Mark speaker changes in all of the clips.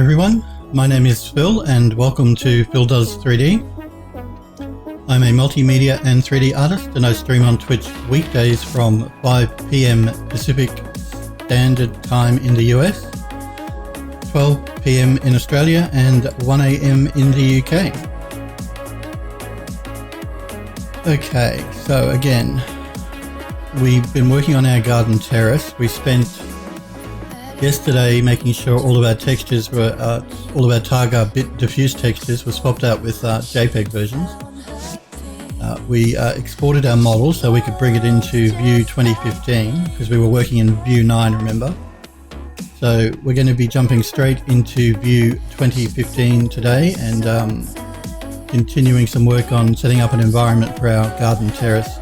Speaker 1: everyone, my name is Phil and welcome to Phil Does 3D. I'm a multimedia and 3D artist and I stream on Twitch weekdays from 5 PM Pacific Standard Time in the US, 12 PM in Australia and 1 AM in the UK. Okay, so again, we've been working on our garden terrace. We spent yesterday making sure all of our textures were, all of our Targa bit diffuse textures were swapped out with JPEG versions. We exported our model so we could bring it into View 2015 because we were working in View 9, remember? So we're going to be jumping straight into View 2015 today and continuing some work on setting up an environment for our garden terrace,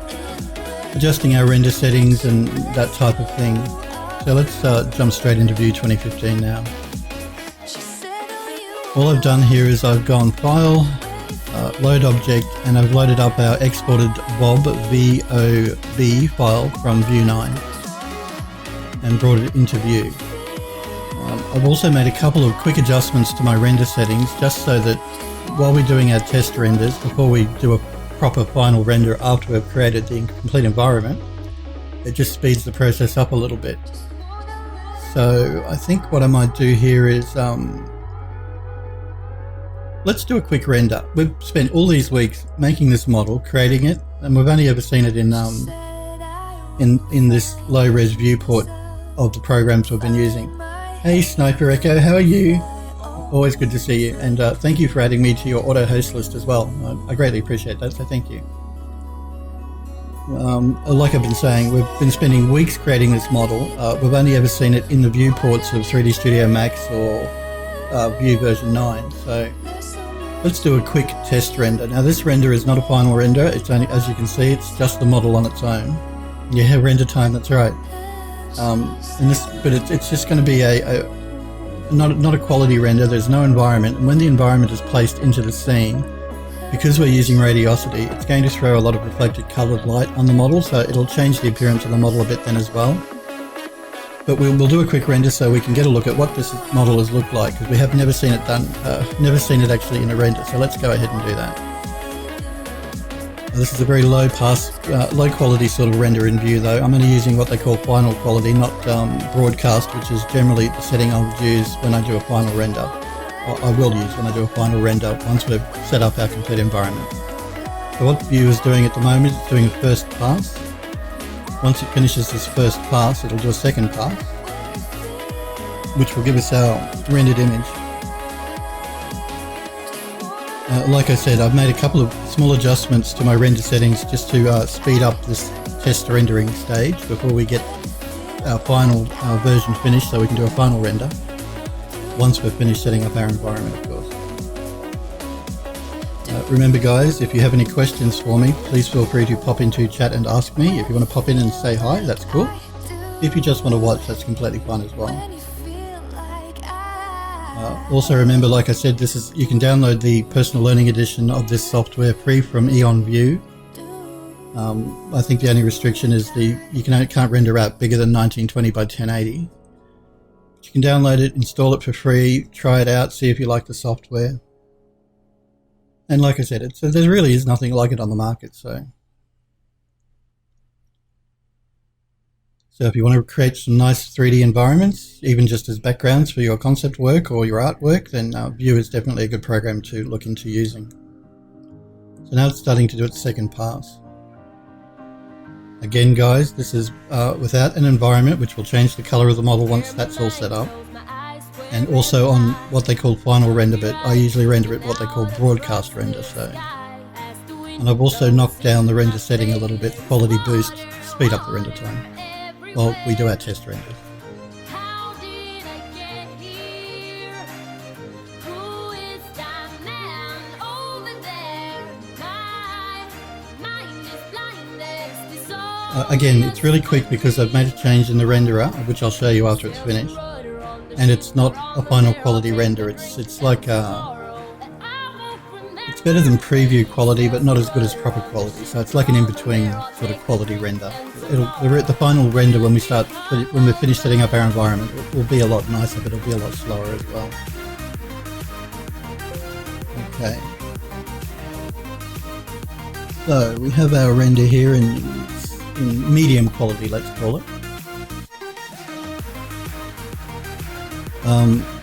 Speaker 1: adjusting our render settings and that type of thing. So let's jump straight into View 2015 now. All I've done here is I've gone File, Load Object, and I've loaded up our exported VOB file from View 9 and brought it into View. I've also made a couple of quick adjustments to my render settings just so that while we're doing our test renders, before we do a proper final render after we've created the complete environment, it just speeds the process up a little bit. So I think what I might do here is let's do a quick render. We've spent all these weeks making this model, creating it, and we've only ever seen it in this low-res viewport of the programs we've been using. Hey Sniper Echo, how are you? Always good to see you, and thank you for adding me to your auto host list as well. I greatly appreciate that, so thank you. Like I've been saying, we've been spending weeks creating this model. We've only ever seen it in the viewports of 3D Studio Max or View version 9. So let's do a quick test render. Now this render is not a final render. It's only, as you can see, it's just the model on its own. Yeah, render time. That's right. But it's just going to be not a quality render. There's no environment, and when the environment is placed into the scene, because we're using radiosity, it's going to throw a lot of reflected coloured light on the model, so it'll change the appearance of the model a bit then as well. But we'll do a quick render so we can get a look at what this model has looked like, because we have never seen it done, never seen it actually in a render. So let's go ahead and do that. This is a very low quality sort of render in View though. I'm only using what they call final quality, not broadcast, which is generally the setting I would use when I do a final render. I will use when I do a final render once we've set up our complete environment. So what View is doing at the moment, it's doing a first pass. Once it finishes this first pass, it'll do a second pass, which will give us our rendered image. Like I said, I've made a couple of small adjustments to my render settings just to speed up this test rendering stage before we get our final version finished so we can do a final render. Once we've finished setting up our environment, of course. Remember guys, if you have any questions for me, please feel free to pop into chat and ask me. If you want to pop in and say hi, that's cool. If you just want to watch, that's completely fine as well. Also remember, like I said, you can download the personal learning edition of this software free from Eon View. I think the only restriction is you can't render out bigger than 1920 by 1080. You can download it, install it for free, try it out, see if you like the software. And like I said, there really is nothing like it on the market. So if you want to create some nice 3D environments, even just as backgrounds for your concept work or your artwork, then View is definitely a good program to look into using. So now it's starting to do its second pass. Again guys, this is without an environment, which will change the color of the model once that's all set up. And also on what they call final render, but I usually render it what they call broadcast render. And I've also knocked down the render setting a little bit, the quality boost, to speed up the render time while we do our test renders. Again, it's really quick because I've made a change in the renderer, which I'll show you after it's finished. And it's not a final quality render. It's like it's better than preview quality, but not as good as proper quality. So it's like an in-between sort of quality render. The final render when we're finished setting up our environment will be a lot nicer, but it'll be a lot slower as well. Okay. So we have our render here in medium quality, let's call it.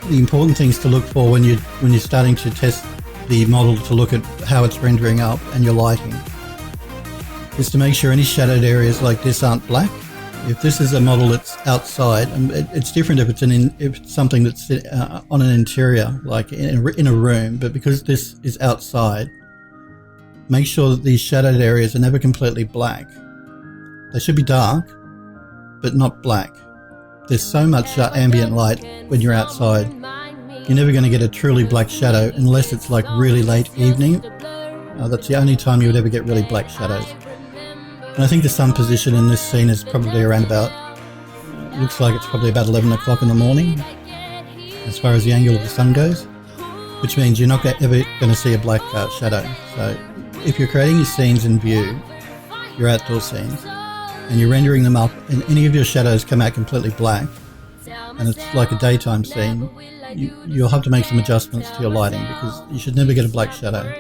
Speaker 1: The important things to look for when you're starting to test the model to look at how it's rendering up and your lighting is to make sure any shadowed areas like this aren't black. If this is a model that's outside, and it's different if it's something that's on an interior, like in a room, but because this is outside, make sure that these shadowed areas are never completely black. They should be dark, but not black. There's so much ambient light when you're outside, you're never going to get a truly black shadow unless it's like really late evening. That's the only time you would ever get really black shadows. And I think the sun position in this scene is probably around about, looks like it's probably about 11 o'clock in the morning as far as the angle of the sun goes, which means you're not ever going to see a black shadow. So if you're creating your scenes in Vue, your outdoor scenes, and you're rendering them up and any of your shadows come out completely black, and it's like a daytime scene, you'll have to make some adjustments to your lighting because you should never get a black shadow.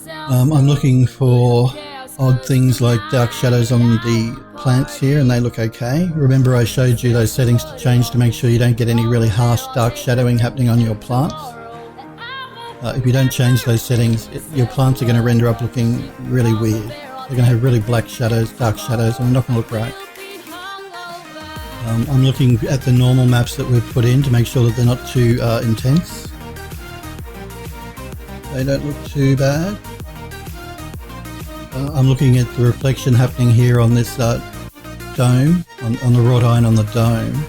Speaker 1: I'm looking for odd things like dark shadows on the plants here, and they look okay. Remember I showed you those settings to change to make sure you don't get any really harsh dark shadowing happening on your plants. If you don't change those settings, your plants are going to render up looking really weird. They're going to have really black shadows, dark shadows, and they're not going to look right. I'm looking at the normal maps that we've put in to make sure that they're not too intense. They don't look too bad. I'm looking at the reflection happening here on this dome, on the wrought iron on the dome.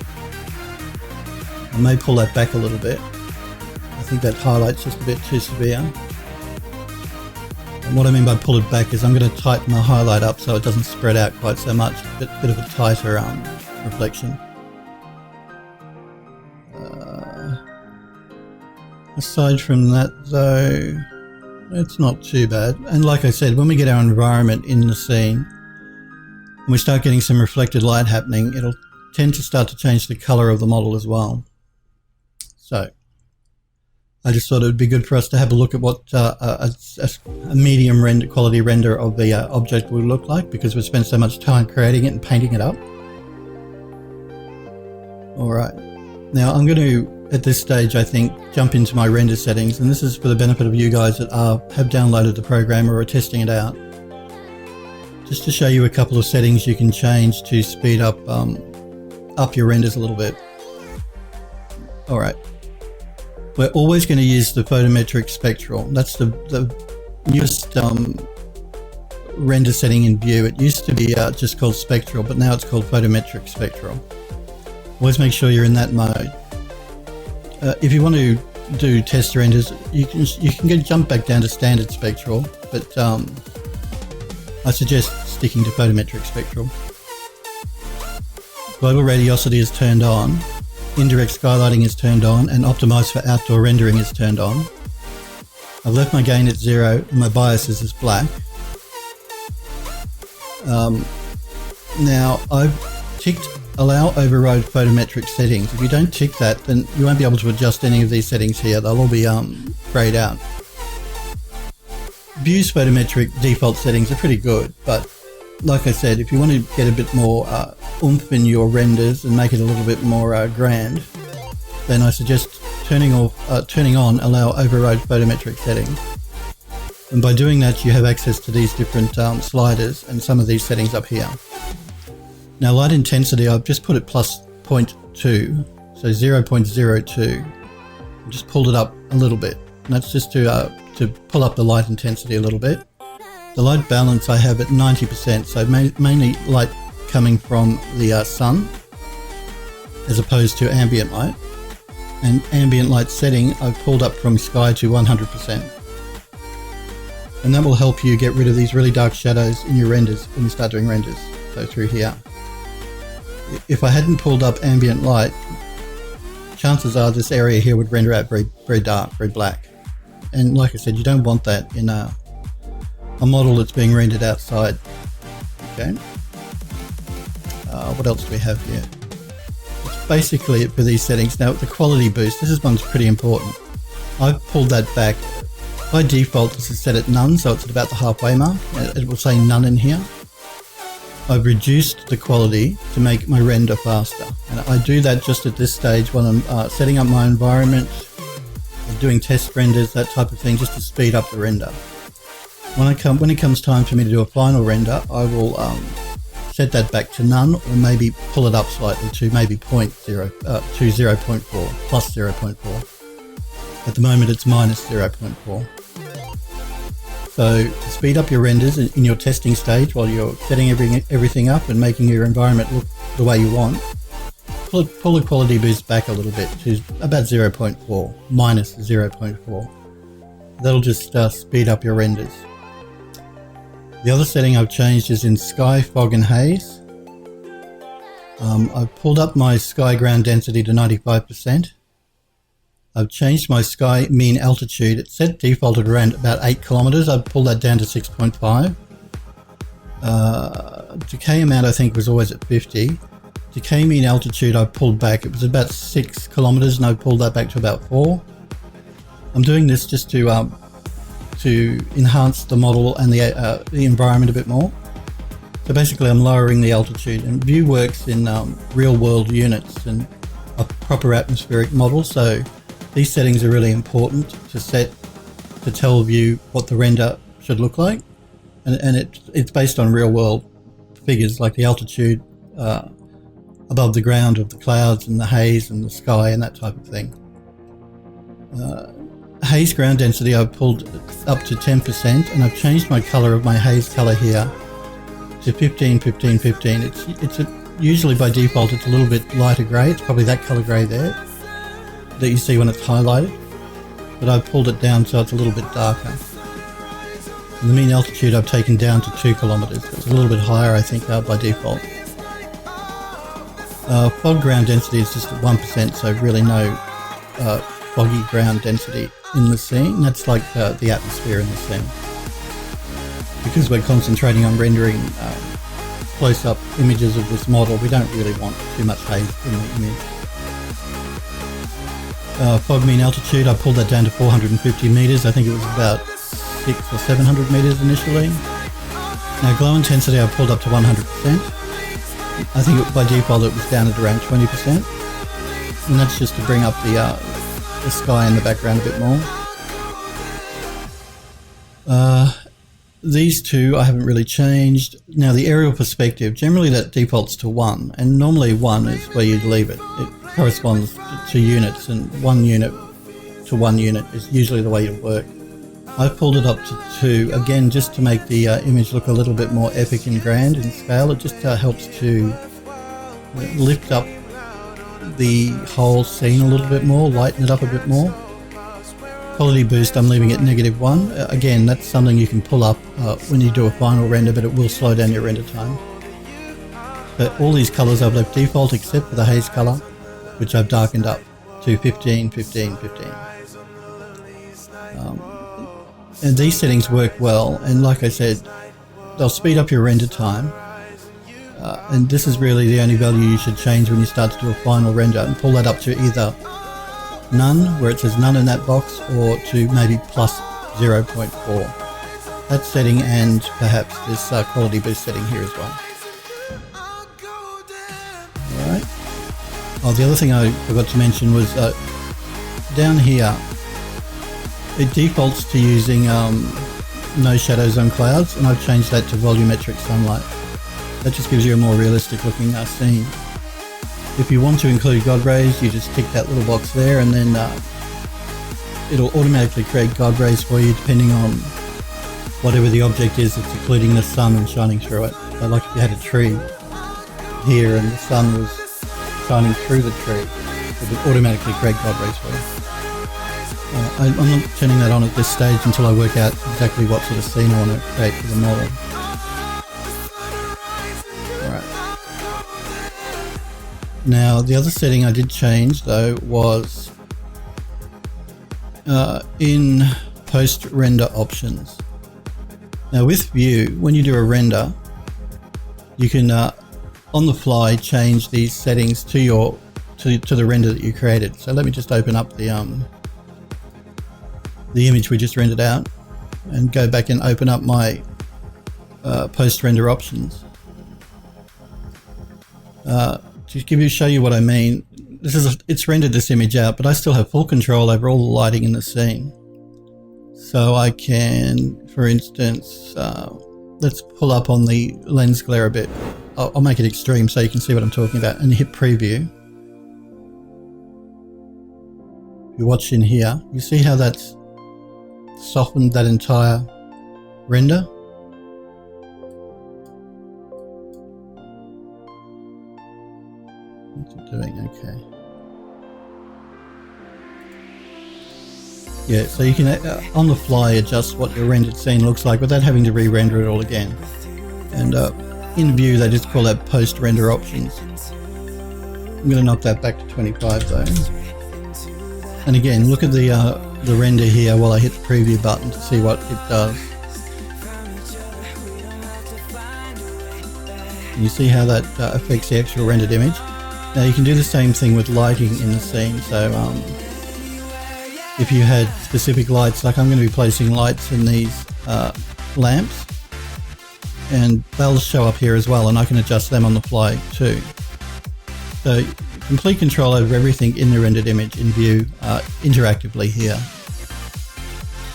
Speaker 1: I may pull that back a little bit. I think that highlight's just a bit too severe. And what I mean by pull it back is I'm going to tighten the highlight up so it doesn't spread out quite so much, a bit of a tighter reflection. Aside from that though, it's not too bad. And like I said, when we get our environment in the scene and we start getting some reflected light happening, it'll tend to start to change the color of the model as well. So I just thought it would be good for us to have a look at what a medium quality render of the object would look like, because we spent so much time creating it and painting it up. Alright, now I'm going to, at this stage, I think, jump into my render settings, and this is for the benefit of you guys that have downloaded the program or are testing it out. Just to show you a couple of settings you can change to speed up your renders a little bit. Alright. We're always going to use the photometric spectral. That's the newest render setting in Vue. It used to be just called spectral, but now it's called photometric spectral. Always make sure you're in that mode. If you want to do test renders, you can jump back down to standard spectral, but I suggest sticking to photometric spectral. Global radiosity is turned on, indirect skylighting is turned on, and optimized for outdoor rendering is turned on. I've left my gain at 0 and my biases is black. Now I've ticked allow override photometric settings. If you don't tick that, then you won't be able to adjust any of these settings here. They'll all be grayed out. Vue's photometric default settings are pretty good, but like I said, if you want to get a bit more oomph in your renders and make it a little bit more grand, then I suggest turning on allow override photometric settings. And by doing that, you have access to these different sliders and some of these settings up here. Now light intensity, I've just put it plus 0.2, so 0.02. Just pulled it up a little bit. And that's just to pull up the light intensity a little bit. The light balance I have at 90%, so mainly light coming from the sun as opposed to ambient light. And ambient light setting I've pulled up from sky to 100%. And that will help you get rid of these really dark shadows in your renders when you start doing renders. So through here. If I hadn't pulled up ambient light, chances are this area here would render out very, very dark, very black. And like I said, you don't want that in a model that's being rendered outside. Okay. What else do we have here? It's basically it for these settings. Now the quality boost, this is one's pretty important. I've pulled that back. By default, this is set at none, so it's at about the halfway mark. It will say none in here. I've reduced the quality to make my render faster. And I do that just at this stage when I'm setting up my environment, doing test renders, that type of thing, just to speed up the render. When it comes time for me to do a final render, I will set that back to none, or maybe pull it up slightly to maybe 0.4, plus 0.4. At the moment it's minus 0.4. So to speed up your renders in your testing stage while you're setting everything up and making your environment look the way you want, pull the quality boost back a little bit to about 0.4, minus 0.4. That'll just speed up your renders. The other setting I've changed is in sky, fog and haze. I've pulled up my sky ground density to 95%. I've changed my sky mean altitude. It's set defaulted around about 8 kilometers. I've pulled that down to 6.5. Decay amount I think was always at 50. Decay mean altitude I pulled back. It was about 6 kilometers and I pulled that back to about 4. I'm doing this just to enhance the model and the environment a bit more. So basically I'm lowering the altitude, and View works in real world units and a proper atmospheric model, so these settings are really important to tell View what the render should look like, and it's based on real world figures like the altitude above the ground of the clouds and the haze and the sky and that type of thing. Haze ground density I've pulled up to 10%, and I've changed my color of my haze color here to 15, 15, 15. It's usually by default it's a little bit lighter grey. It's probably that color grey there that you see when it's highlighted, but I've pulled it down so it's a little bit darker. And the mean altitude I've taken down to 2 kilometers. It's a little bit higher I think by default. Fog ground density is just at 1%, so really no foggy ground density in the scene. That's like the atmosphere in the scene. Because we're concentrating on rendering close-up images of this model, we don't really want too much haze in the image. Fog mean altitude, I pulled that down to 450 meters. I think it was about 600 or 700 meters initially. Now glow intensity I pulled up to 100%. I think by default it was down at around 20%. And that's just to bring up the sky in the background a bit more. These two I haven't really changed. Now the aerial perspective, generally that defaults to 1, and normally 1 is where you'd leave it. It corresponds to units, and 1 unit to 1 unit is usually the way you work. I've pulled it up to 2, again just to make the image look a little bit more epic and grand in scale. It just helps to lift up the whole scene a little bit more, lighten it up a bit more. Quality boost I'm leaving at -1. Again, that's something you can pull up when you do a final render, but it will slow down your render time. But all these colours I've left default except for the haze colour, which I've darkened up to 15, 15, 15. And these settings work well, and like I said, they'll speed up your render time. And this is really the only value you should change when you start to do a final render, and pull that up to either none, where it says none in that box, or to maybe plus 0.4. That setting, and perhaps this quality boost setting here as well. Alright. Oh, the other thing I forgot to mention was down here, it defaults to using no shadows on clouds, and I've changed that to volumetric sunlight. That just gives you a more realistic looking scene. If you want to include God rays, you just tick that little box there, and then it'll automatically create God rays for you depending on whatever the object is that's including the sun and shining through it. So like if you had a tree here and the sun was shining through the tree, it would automatically create God rays for you. I'm not turning that on at this stage until I work out exactly what sort of scene I want to create for the model. Now the other setting I did change though was in post-render options. Now with View, when you do a render, you can on the fly change these settings to the render that you created. So let me just open up the the image we just rendered out and go back and open up my post-render options. To show you what I mean, it's rendered this image out, but I still have full control over all the lighting in the scene. So I can, for instance, let's pull up on the lens glare a bit. I'll make it extreme so you can see what I'm talking about, and hit preview. If you watch in here, you see how that's softened that entire render? What's it doing? Okay. Yeah, so you can on the fly adjust what your rendered scene looks like without having to re-render it all again. And in view, they just call that post-render options. I'm going to knock that back to 25 though. And again, look at the render here while I hit the preview button to see what it does. And you see how that affects the actual rendered image. Now you can do the same thing with lighting in the scene. So if you had specific lights, like I'm going to be placing lights in these lamps, and they'll show up here as well, and I can adjust them on the fly too. So complete control over everything in the rendered image in view interactively here.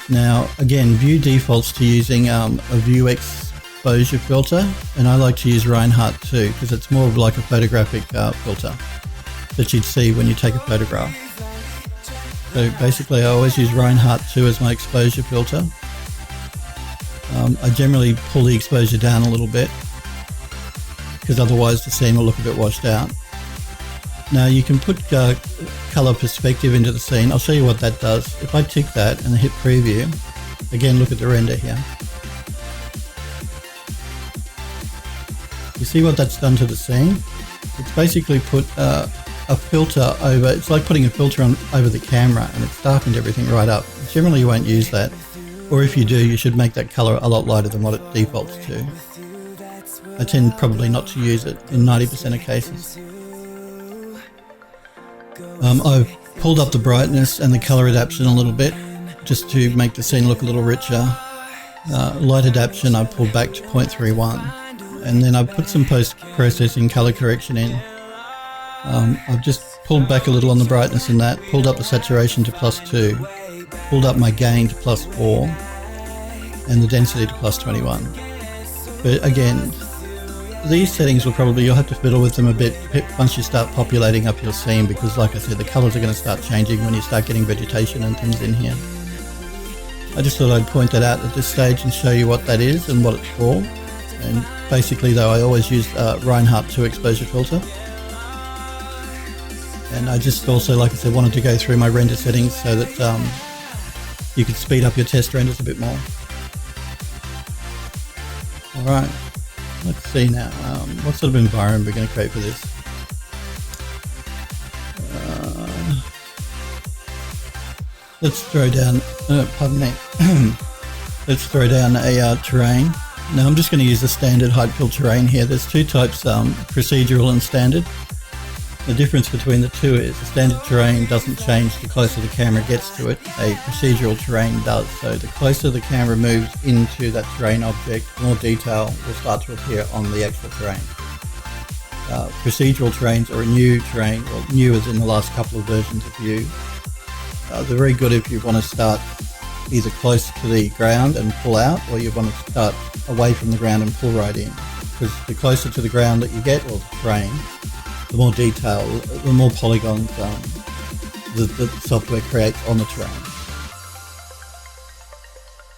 Speaker 1: Now again, view defaults to using a view exposure filter, and I like to use Reinhardt too because it's more of like a photographic filter that you'd see when you take a photograph. So basically I always use Reinhardt 2 as my exposure filter. I generally pull the exposure down a little bit because otherwise the scene will look a bit washed out. Now you can put color perspective into the scene. I'll show you what that does. If I tick that and hit preview, again look at the render here. You see what that's done to the scene? It's basically put a filter over, it's like putting a filter on over the camera, and it's darkened everything right up. Generally you won't use that, or if you do, you should make that color a lot lighter than what it defaults to. I tend probably not to use it in 90% of cases. I've pulled up the brightness and the color adaptation a little bit just to make the scene look a little richer. Light adaptation I pulled back to 0.31, and then I've put some post-processing color correction in. I've just pulled back a little on the brightness in that, pulled up the saturation to +2, pulled up my gain to +4, and the density to +21. But again, these settings you'll have to fiddle with them a bit once you start populating up your scene, because like I said, the colors are going to start changing when you start getting vegetation and things in here. I just thought I'd point that out at this stage and show you what that is and what it's for. And basically though, I always use Reinhardt 2 exposure filter. And I just also, like I said, wanted to go through my render settings so that you could speed up your test renders a bit more. Alright, let's see now, what sort of environment we're going to create for this. Let's throw down, pardon me, let's throw down a terrain. Now I'm just going to use the standard height fill terrain here. There's two types, procedural and standard. The difference between the two is the standard terrain doesn't change the closer the camera gets to it. A procedural terrain does. So the closer the camera moves into that terrain object, more detail will start to appear on the actual terrain. Procedural terrains are a new terrain, well, new as in the last couple of versions of Vue. They're very good if you want to start either close to the ground and pull out, or you want to start away from the ground and pull right in. Because the closer to the ground that you get, or the terrain, the more detail, the more polygons the software creates on the terrain.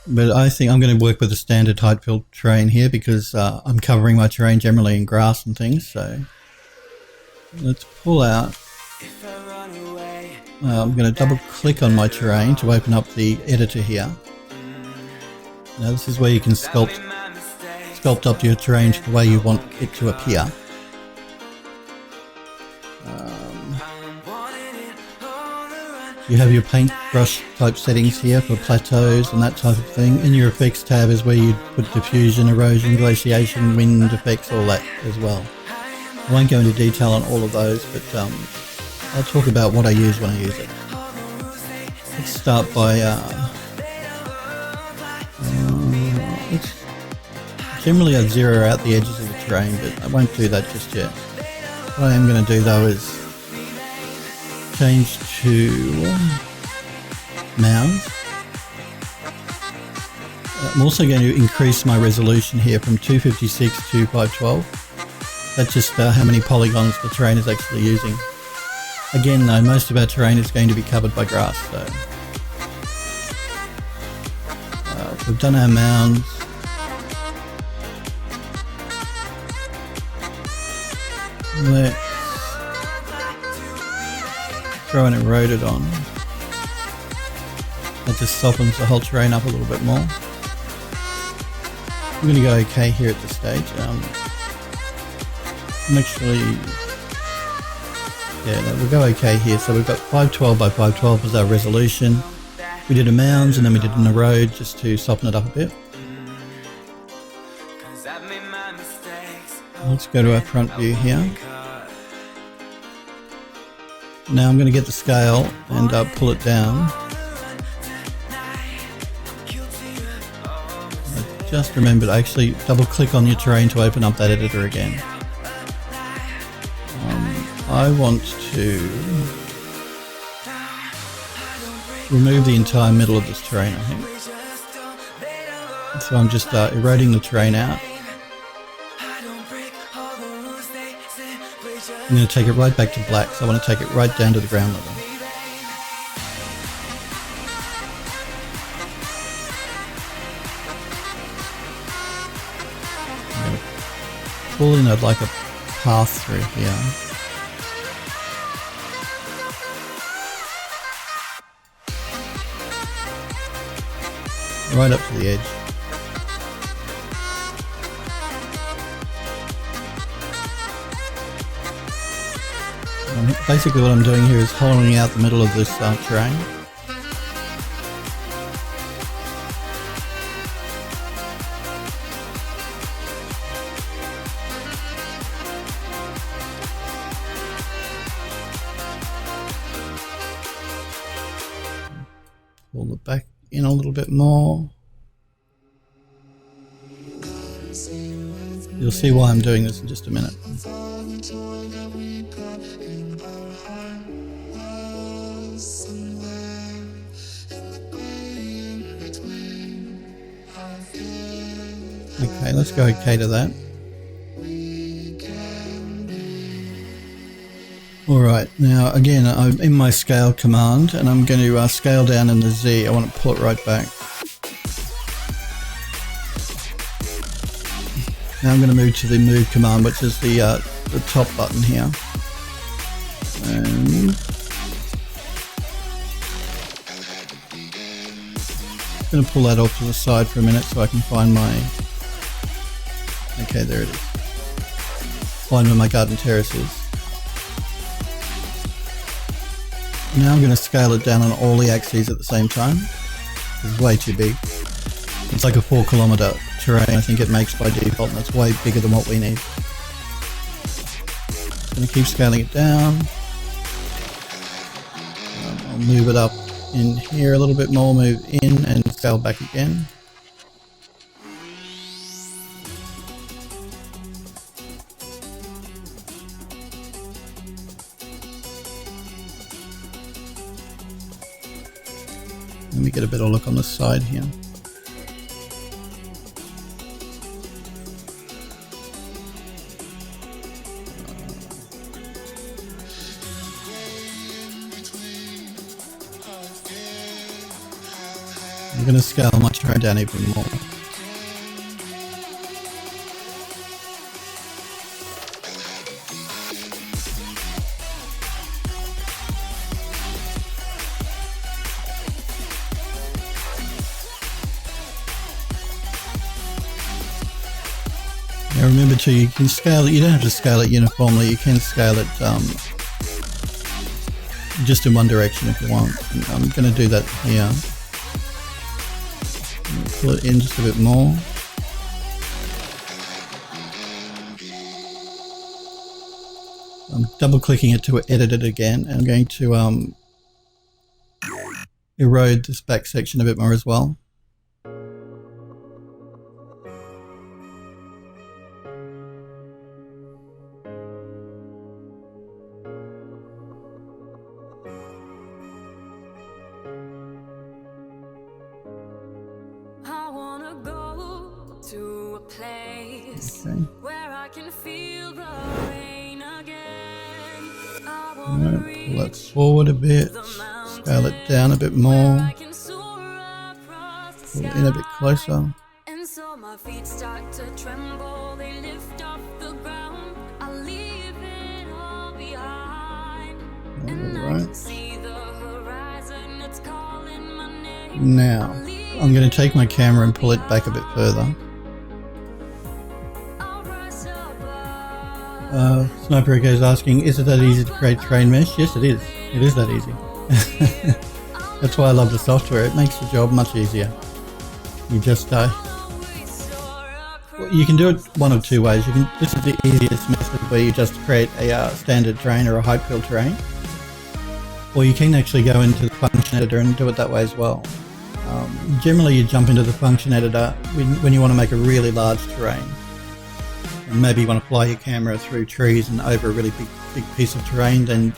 Speaker 1: But I think I'm going to work with a standard height fill terrain here because I'm covering my terrain generally in grass and things. So let's pull out. I'm going to double click on my terrain to open up the editor here. Now this is where you can sculpt up your terrain to the way you want it to appear. You have your paintbrush type settings here for plateaus and that type of thing. In your effects tab is where you put diffusion, erosion, glaciation, wind effects, all that as well. I won't go into detail on all of those, but I'll talk about what I use when I use it. Let's start by Generally I'd zero out the edges of the terrain, but I won't do that just yet. What I am going to do though is change to mounds. I'm also going to increase my resolution here from 256 to 512. That's just how many polygons the terrain is actually using. Again though, most of our terrain is going to be covered by grass, so we've done our mounds. Let's throw an eroded on. That just softens the whole terrain up a little bit more. I'm going to go okay here at this stage. I'm actually, yeah, no, we'll go okay here. So we've got 512 by 512 as our resolution. We did a mounds and then we did an erode just to soften it up a bit. Let's go to our front view here. Now I'm going to get the scale and pull it down. I just remembered, actually double click on your terrain to open up that editor again. I want to remove the entire middle of this terrain, I think. So I'm just eroding the terrain out. I'm going to take it right back to black, so I want to take it right down to the ground level. I'm going to pull in, I'd like a path through here. Right up to the edge. Basically what I'm doing here is hollowing out the middle of this terrain. Pull it back in a little bit more. You'll see why I'm doing this in just a minute. Okay, let's go okay to that. Alright, now again I'm in my scale command and I'm going to scale down in the Z. I want to pull it right back. Now I'm going to move to the move command, which is the top button here. And I'm going to pull that off to the side for a minute so I can find my... Okay, there it is. Find where my garden terrace is. Now I'm going to scale it down on all the axes at the same time. It's way too big. It's like a 4 kilometer terrain I think it makes by default, and it's way bigger than what we need. I'm going to keep scaling it down. I'll move it up in here a little bit more, move in and scale back again. Let me get a better look on the side here. I'm going to scale my terrain down even more. Now remember too, you can scale it, you don't have to scale it uniformly, you can scale it just in one direction if you want. And I'm going to do that here. Pull it in just a bit more. I'm double clicking it to edit it again, and I'm going to erode this back section a bit more as well. Alright, pull that forward a bit, scale it down a bit more, pull it in a bit closer. Alright. Now, I'm going to take my camera and pull it back a bit further. Sniper Echo is asking, is it that easy to create terrain mesh? Yes, it is. It is that easy. That's why I love the software. It makes the job much easier. You just you can do it one of two ways. This is the easiest method where you just create a standard terrain or a height fill terrain, or you can actually go into the function editor and do it that way as well. Generally, you jump into the function editor when you want to make a really large terrain. And maybe you want to fly your camera through trees and over a really big piece of terrain, then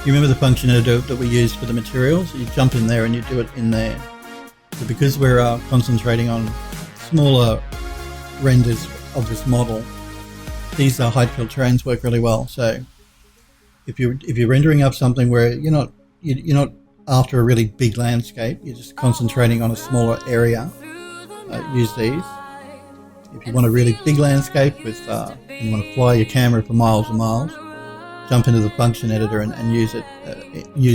Speaker 1: you remember the function editor that we use for the materials? You jump in there and you do it in there. So because we're concentrating on smaller renders of this model, these height fill terrains work really well. So if you're rendering up something where you're not after a really big landscape, you're just concentrating on a smaller area, use these. If you want a really big landscape with you want to fly your camera for miles and miles, jump into the function editor and use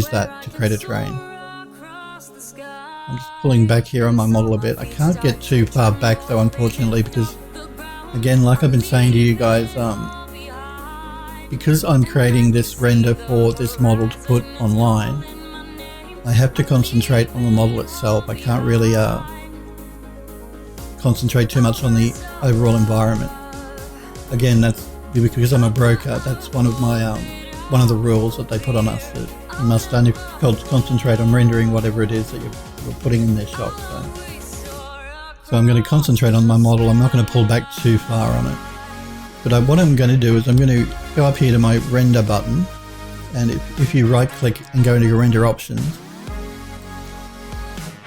Speaker 1: that to create a terrain. I'm just pulling back here on my model a bit. I can't get too far back though, unfortunately, because again, like I've been saying to you guys, because I'm creating this render for this model to put online, I have to concentrate on the model itself. I can't really concentrate too much on the overall environment. Again, that's because I'm a broker. That's one of my one of the rules that they put on us, that you must only concentrate on rendering whatever it is that you're putting in their shop. So I'm going to concentrate on my model. I'm not going to pull back too far on it. But what I'm going to do is I'm going to go up here to my render button, and if you right click and go into your render options,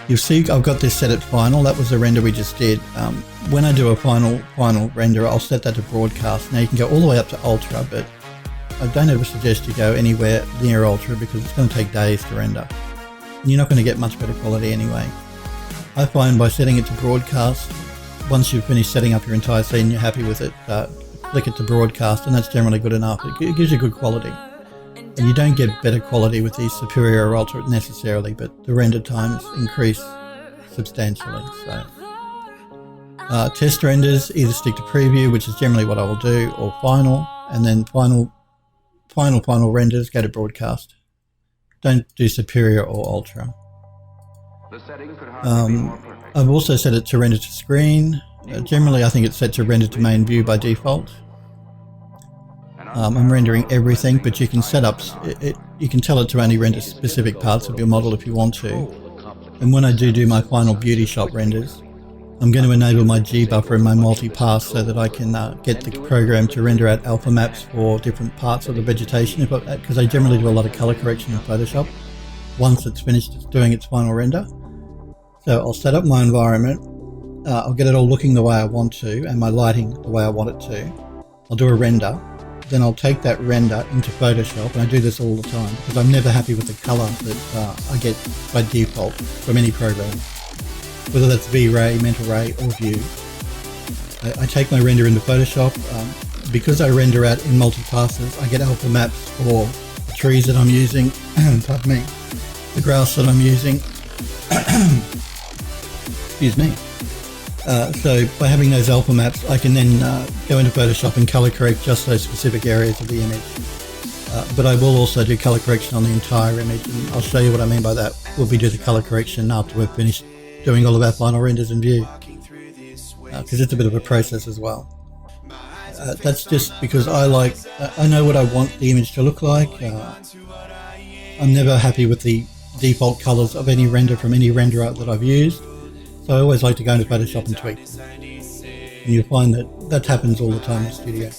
Speaker 1: you'll see I've got this set at final. That was the render we just did. When I do a final render, I'll set that to broadcast. Now you can go all the way up to ultra, but I don't ever suggest you go anywhere near ultra because it's going to take days to render. And you're not going to get much better quality anyway. I find by setting it to broadcast, once you've finished setting up your entire scene, you're happy with it, flick it to broadcast, and that's generally good enough. It gives you good quality. And you don't get better quality with the superior or ultra necessarily, but the render times increase substantially. So test renders, either stick to preview, which is generally what I will do, or final, and then final renders go to broadcast. Don't do superior or ultra. I've also set it to render to screen. Generally I think it's set to render to main view by default. I'm rendering everything, but you can set up you can tell it to only render specific parts of your model if you want to. And when I do my final beauty shop renders, I'm going to enable my G buffer and my multi-pass so that I can get the program to render out alpha maps for different parts of the vegetation, because I generally do a lot of color correction in Photoshop once it's finished doing its final render. So I'll set up my environment, I'll get it all looking the way I want to and my lighting the way I want it to. I'll do a render, then I'll take that render into Photoshop, and I do this all the time because I'm never happy with the color that I get by default from any program, whether that's V-Ray, Mental Ray or View. I take my render into Photoshop. Because I render out in multi-passes, I get alpha maps for the trees that I'm using, pardon me, the grass that I'm using. Excuse me. So by having those alpha maps, I can then go into Photoshop and color correct just those specific areas of the image. But I will also do color correction on the entire image, and I'll show you what I mean by that. We'll be doing the color correction after we've finished doing all of our final renders in View, because it's a bit of a process as well. That's just because I know what I want the image to look like. I'm never happy with the default colors of any render from any renderer that I've used. So I always like to go into Photoshop and tweak them. And you'll find that happens all the time in the studio.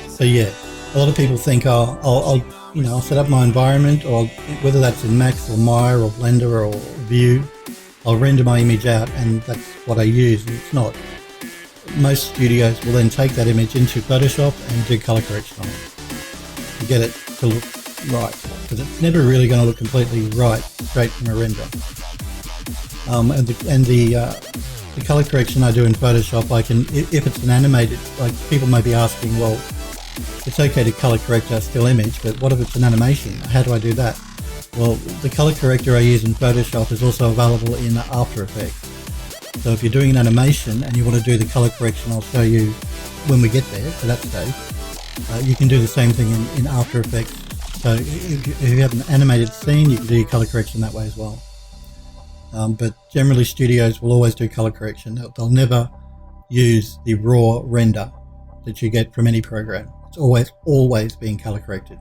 Speaker 1: So yeah, a lot of people think I'll set up my environment, or whether that's in Max or Maya or Blender or View, I'll render my image out and that's what I use, and it's not. most studios will then take that image into Photoshop and do color correction on it to get it to look right, because it's never really going to look completely right straight from a render. And the color correction I do in Photoshop, I can, if it's an animated, like people may be asking, well, it's okay to color correct a still image, but what if it's an animation? How do I do that? Well, the color corrector I use in Photoshop is also available in After Effects. So if you're doing an animation and you want to do the color correction, I'll show you when we get there to that stage. You can do the same thing in After Effects. So if you have an animated scene, you can do your color correction that way as well. But generally studios will always do color correction. They'll never use the raw render that you get from any program. It's always being color corrected.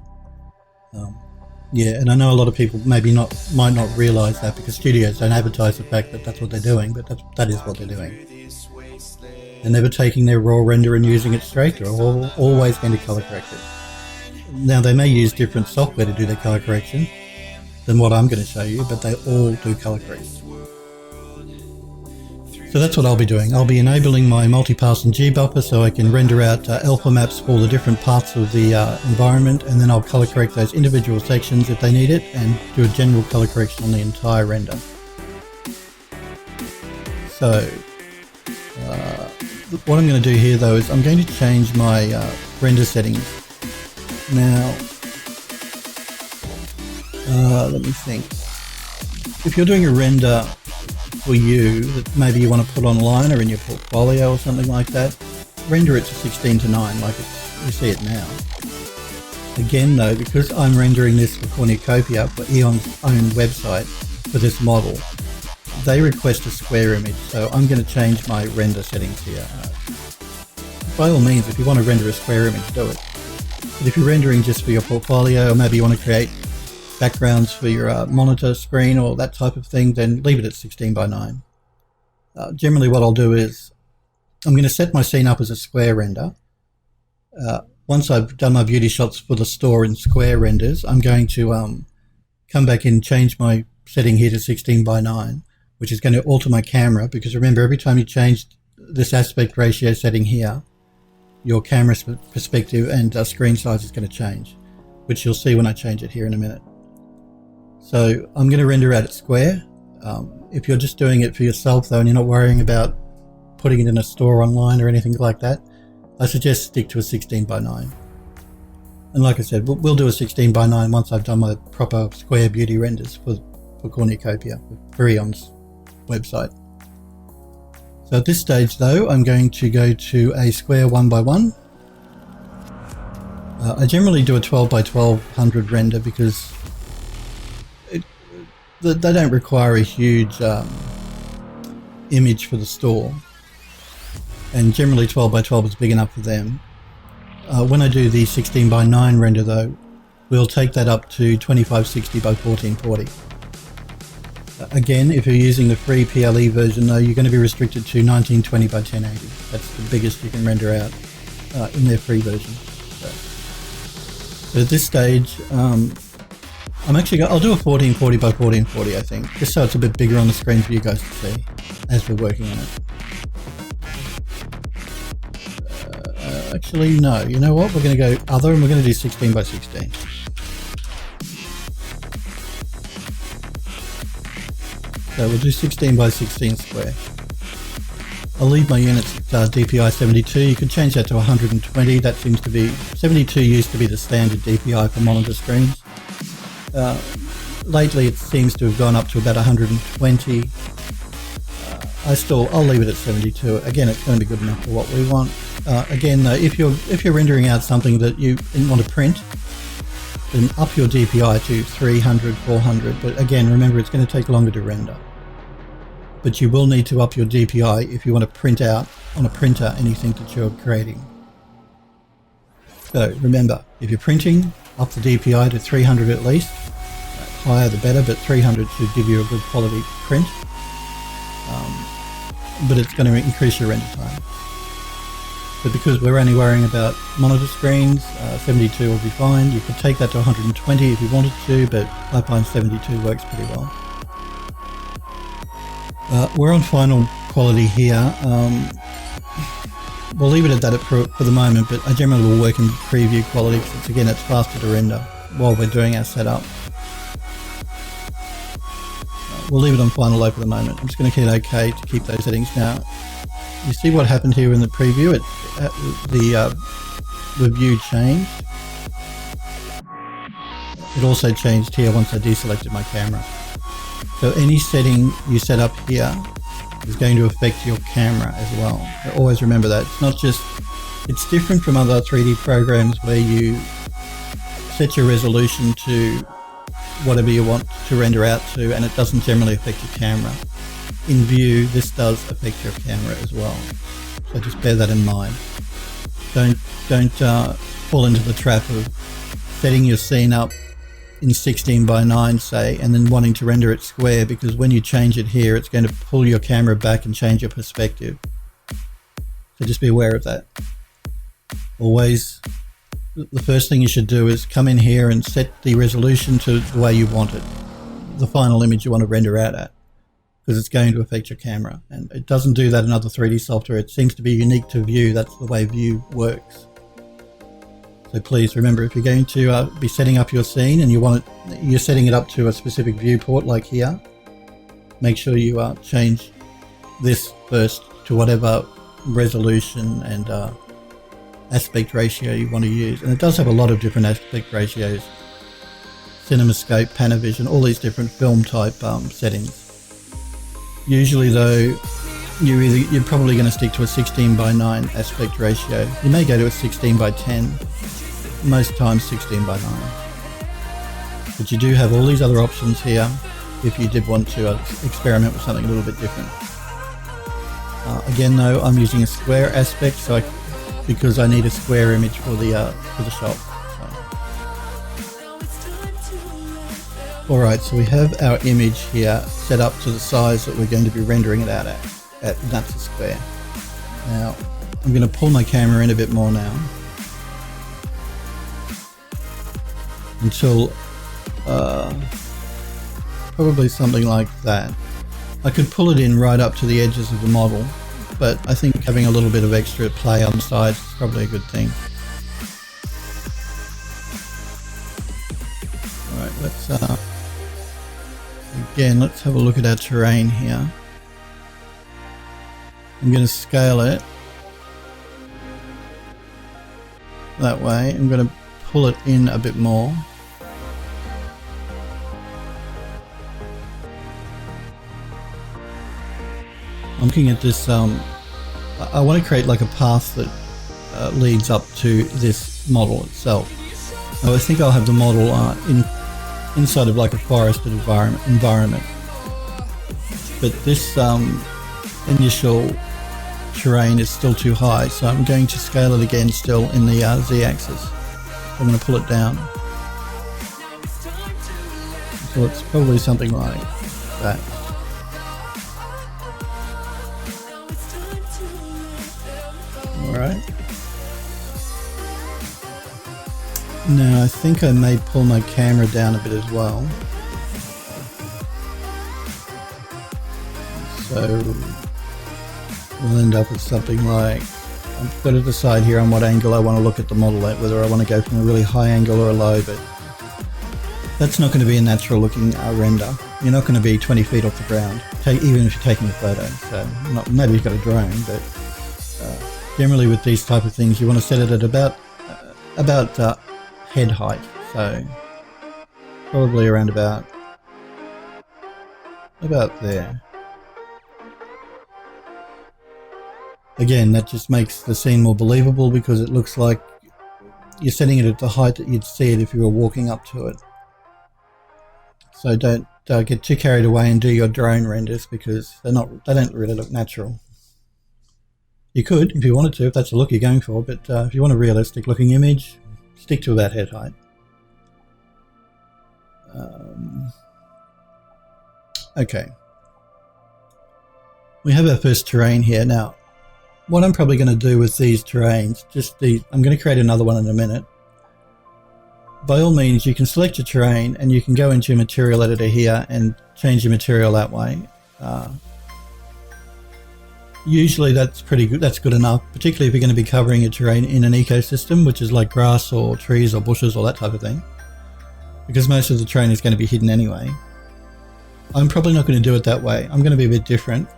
Speaker 1: Yeah, and I know a lot of people might not realise that, because studios don't advertise the fact that that's what they're doing, but that is what they're doing. They're never taking their raw render and using it straight. They're always going to color correct it. Now they may use different software to do their color correction than what I'm going to show you, but they all do color correction. So that's what I'll be doing. I'll be enabling my multipass and G-buffer so I can render out alpha maps for the different parts of the environment, and then I'll color correct those individual sections if they need it, and do a general color correction on the entire render. So what I'm going to do here though is I'm going to change my render settings. Now let me think. If you're doing a render for you that maybe you want to put online or in your portfolio or something like that, render it to 16:9 like you see it now. Again though, because I'm rendering this for Cornucopia, for Eon's own website for this model, they request a square image, so I'm going to change my render settings here. By all means, if you want to render a square image, do it. But if you're rendering just for your portfolio, or maybe you want to create backgrounds for your monitor screen or that type of thing, then leave it at 16:9. Generally what I'll do is I'm going to set my scene up as a square render. Once I've done my beauty shots for the store in square renders, I'm going to come back and change my setting here to 16:9, which is going to alter my camera, because remember, every time you change this aspect ratio setting here, your camera perspective and screen size is going to change, which you'll see when I change it here in a minute. So I'm going to render out at square. If you're just doing it for yourself though, and you're not worrying about putting it in a store online or anything like that, I suggest stick to a 16:9. And like I said, we'll do a 16:9 once I've done my proper square beauty renders for Cornucopia, for Eon's website. So at this stage though, I'm going to go to a square 1x1. I generally do a 12x1200 render because they don't require a huge image for the store, and generally 12x12 is big enough for them. When I do the 16:9 render though, we'll take that up to 2560x1440. Again, if you're using the free PLE version though, you're going to be restricted to 1920x1080. That's the biggest you can render out in their free version. So at this stage, I'll do a 1440x1440, I think, just so it's a bit bigger on the screen for you guys to see as we're working on it. Actually, no, you know what? We're going to go other, and we're going to do 16x16. So we'll do 16x16 square. I'll leave my units at DPI 72. You could change that to 120. That seems to be, 72 used to be the standard DPI for monitor screens. Lately it seems to have gone up to about 120. I'll leave it at 72. Again, it's going to be good enough for what we want. Again though, if you're rendering out something that you want to print, then up your DPI to 300, 400. But again, remember, it's going to take longer to render. But you will need to up your DPI if you want to print out on a printer anything that you're creating. So remember, if you're printing, up the DPI to 300 at least. Higher the better, but 300 should give you a good quality print. But it's going to increase your render time. But because we're only worrying about monitor screens, 72 will be fine. You could take that to 120 if you wanted to, but I find 72 works pretty well. We're on final quality here. we'll leave it at that for the moment, but I generally will work in preview quality because again, it's faster to render while we're doing our setup. We'll leave it on final low for the moment. I'm just going to hit OK to keep those settings now. You see what happened here in the preview? The view changed. It also changed here once I deselected my camera. So any setting you set up here is going to affect your camera as well. So always remember that. It's not just, it's different from other 3D programs where you set your resolution to whatever you want to render out to, and it doesn't generally affect your camera. In View, this does affect your camera as well. So just bear that in mind. Don't fall into the trap of setting your scene up in 16:9, say, and then wanting to render it square, because when you change it here, it's going to pull your camera back and change your perspective. So just be aware of that. Always, the first thing you should do is come in here and set the resolution to the way you want it, the final image you want to render out at, because it's going to affect your camera. And it doesn't do that in other 3D software. It seems to be unique to View. That's the way View works. So please remember, if you're going to be setting up your scene and you're setting it up to a specific viewport like here, make sure you change this first to whatever resolution and aspect ratio you want to use. And it does have a lot of different aspect ratios: CinemaScope, Panavision, all these different film type settings. Usually though, you're probably going to stick to a 16:9 aspect ratio. You may go to a 16:10. Most times 16:9, but you do have all these other options here if you did want to experiment with something a little bit different. Again though, I'm using a square aspect because I need a square image for the shop. Alright, so we have our image here set up to the size that we're going to be rendering it out at that's a square. Now I'm going to pull my camera in a bit more now, until probably something like that. I could pull it in right up to the edges of the model, but I think having a little bit of extra play on the sides is probably a good thing. Alright, let's have a look at our terrain here. I'm going to scale it that way. I'm going to pull it in a bit more. I'm looking at this, I want to create like a path that leads up to this model itself. Now I think I'll have the model inside of like a forested environment. But this initial terrain is still too high, so I'm going to scale it again still in the Z-axis. I'm going to pull it down. So it's probably something like that. Alright. Now I think I may pull my camera down a bit as well. So we'll end up with something like, I've got to decide here on what angle I want to look at the model at, whether I want to go from a really high angle or a low, but that's not going to be a natural looking render. You're not going to be 20 feet off the ground, even if you're taking a photo. So maybe you've got a drone, but generally with these type of things you want to set it at about head height, so probably around about there. Again, that just makes the scene more believable because it looks like you're setting it at the height that you'd see it if you were walking up to it. So don't get too carried away and do your drone renders, because they don't really look natural. You could, if you wanted to, if that's the look you're going for, but if you want a realistic looking image, stick to about head height. Okay. We have our first terrain here. Now, what I'm probably going to do with these terrains, I'm going to create another one in a minute. By all means, you can select your terrain and you can go into your material editor here and change your material that way. usually that's pretty good. That's good enough, particularly if you're going to be covering your terrain in an ecosystem, which is like grass or trees or bushes or that type of thing, because most of the terrain is going to be hidden anyway. I'm probably not going to do it that way. I'm going to be a bit different.